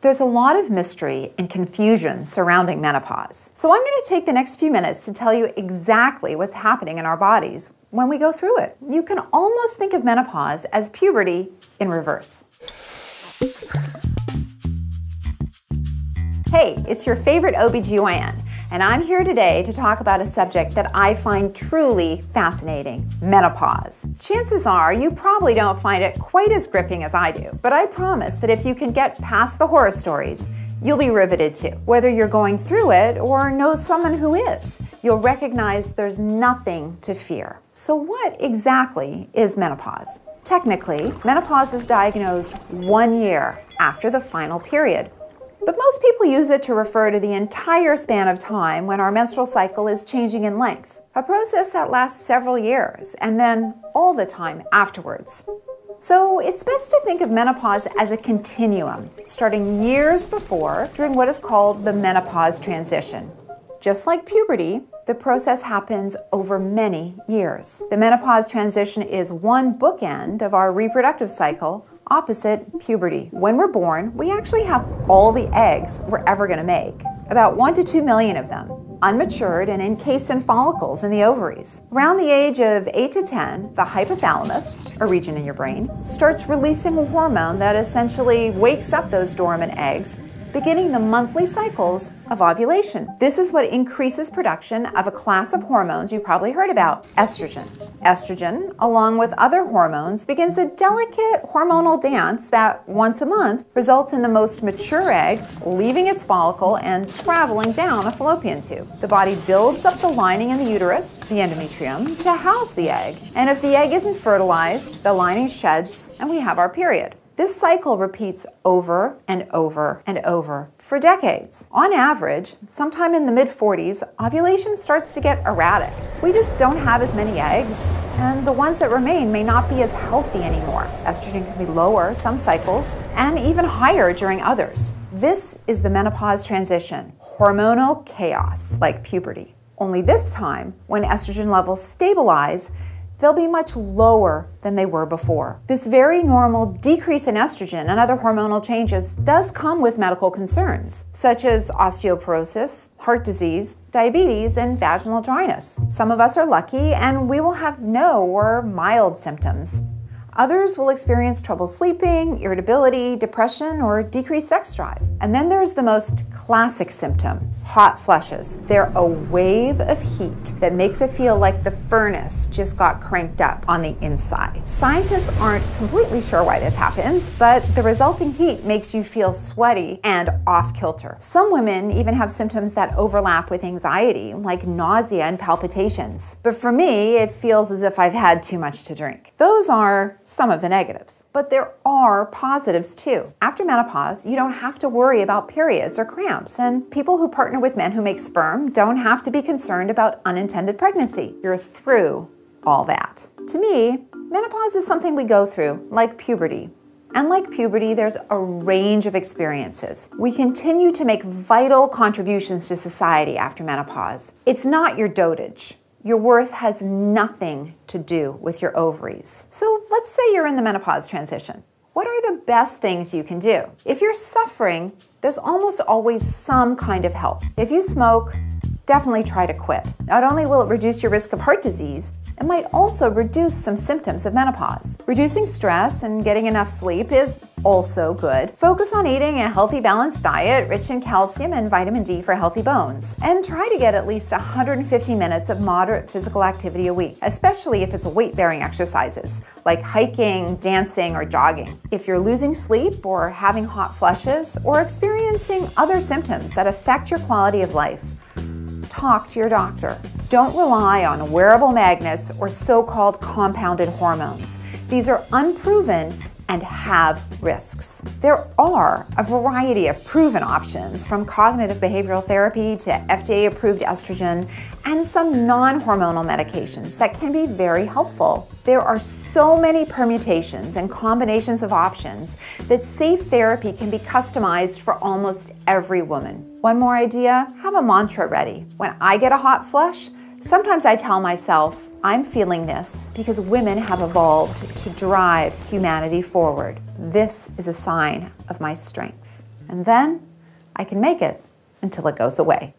There's a lot of mystery and confusion surrounding menopause. So I'm going to take the next few minutes to tell you exactly what's happening in our bodies when we go through it. You can almost think of menopause as puberty in reverse. Hey, it's your favorite OBGYN, and I'm here today to talk about a subject that I find truly fascinating, menopause. Chances are you probably don't find it quite as gripping as I do, but I promise that if you can get past the horror stories, you'll be riveted too. Whether you're going through it or know someone who is, you'll recognize there's nothing to fear. So what exactly is menopause? Technically, menopause is diagnosed 1 year after the final period. But most people use it to refer to the entire span of time when our menstrual cycle is changing in length, a process that lasts several years and then all the time afterwards. So it's best to think of menopause as a continuum, starting years before during what is called the menopause transition. Just like puberty, the process happens over many years. The menopause transition is one bookend of our reproductive cycle, opposite puberty. When we're born, we actually have all the eggs we're ever going to make, about 1 to 2 million of them, unmatured and encased in follicles in the ovaries. Around the age of 8 to 10, the hypothalamus, a region in your brain, starts releasing a hormone that essentially wakes up those dormant eggs, beginning the monthly cycles of ovulation. This is what increases production of a class of hormones you've probably heard about, estrogen. Estrogen, along with other hormones, begins a delicate hormonal dance that once a month results in the most mature egg leaving its follicle and traveling down a fallopian tube. The body builds up the lining in the uterus, the endometrium, to house the egg. And if the egg isn't fertilized, the lining sheds and we have our period. This cycle repeats over and over and over for decades. On average, sometime in the mid-40s, ovulation starts to get erratic. We just don't have as many eggs, and the ones that remain may not be as healthy anymore. Estrogen can be lower some cycles, and even higher during others. This is the menopause transition, hormonal chaos like puberty. Only this time, when estrogen levels stabilize, they'll be much lower than they were before. This very normal decrease in estrogen and other hormonal changes does come with medical concerns, such as osteoporosis, heart disease, diabetes, and vaginal dryness. Some of us are lucky and we will have no or mild symptoms. Others will experience trouble sleeping, irritability, depression, or decreased sex drive. And then there's the most classic symptom, hot flushes. They're a wave of heat that makes it feel like the furnace just got cranked up on the inside. Scientists aren't completely sure why this happens, but the resulting heat makes you feel sweaty and off kilter. Some women even have symptoms that overlap with anxiety, like nausea and palpitations. But for me, it feels as if I've had too much to drink. Those are some of the negatives, but there are positives too. After menopause, you don't have to worry about periods or cramps, and people who partner with men who make sperm don't have to be concerned about unintended pregnancy. You're through all that. To me, menopause is something we go through, like puberty. And like puberty, there's a range of experiences. We continue to make vital contributions to society after menopause. It's not your dotage. Your worth has nothing to do with your ovaries. So let's say you're in the menopause transition. What are the best things you can do? If you're suffering, there's almost always some kind of help. If you smoke, definitely try to quit. Not only will it reduce your risk of heart disease, it might also reduce some symptoms of menopause. Reducing stress and getting enough sleep is also good. Focus on eating a healthy, balanced diet rich in calcium and vitamin D for healthy bones. And try to get at least 150 minutes of moderate physical activity a week, especially if it's weight-bearing exercises, like hiking, dancing, or jogging. If you're losing sleep or having hot flushes or experiencing other symptoms that affect your quality of life, talk to your doctor. Don't rely on wearable magnets or so-called compounded hormones. These are unproven and have risks. There are a variety of proven options, from cognitive behavioral therapy to FDA-approved estrogen and some non-hormonal medications that can be very helpful. There are so many permutations and combinations of options that safe therapy can be customized for almost every woman. One more idea, have a mantra ready. When I get a hot flush, sometimes I tell myself, I'm feeling this because women have evolved to drive humanity forward. This is a sign of my strength. and then I can make it until it goes away.